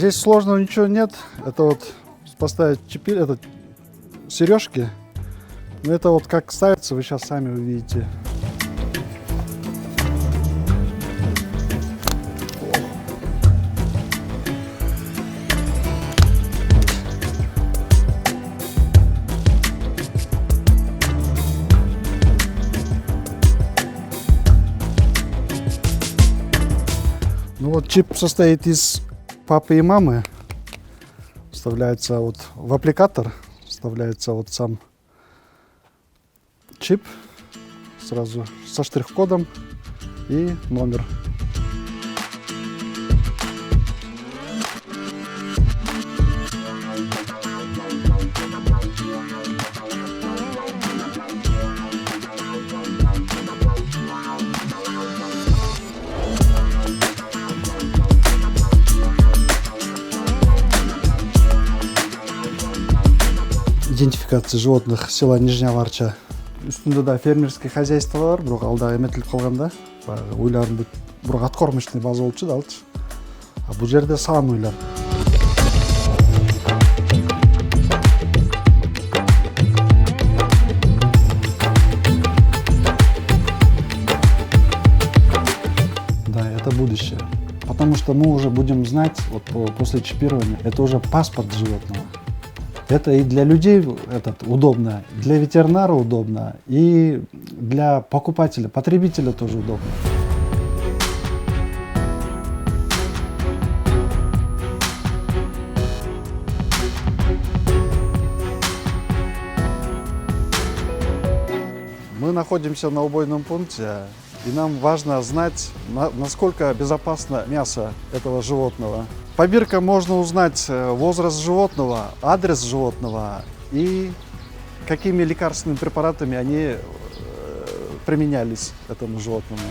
Здесь сложного ничего нет. Это вот поставить чипи, это сережки. Но это вот как ставится, вы сейчас сами увидите. Ну вот чип состоит из папы и мамы. Вставляется вот в аппликатор, вставляется вот сам чип сразу со штрих-кодом и номер. Идентификация животных села Нижняя Варча. Үстүндө да фермерский хозяйство бар, бирок алда эметилип калган да. Баягы уйларын бирок откормочный база болчу да алчы. А бул жерде саан уйлар. Да, это будущее. Потому что мы уже будем знать, вот после чипирования, это уже паспорт животного. Это и для людей удобно, для ветеринара удобно, и для покупателя, потребителя тоже удобно. Мы находимся на убойном пункте, и нам важно знать, насколько безопасно мясо этого животного. По биркам можно узнать возраст животного, адрес животного и какими лекарственными препаратами они применялись этому животному.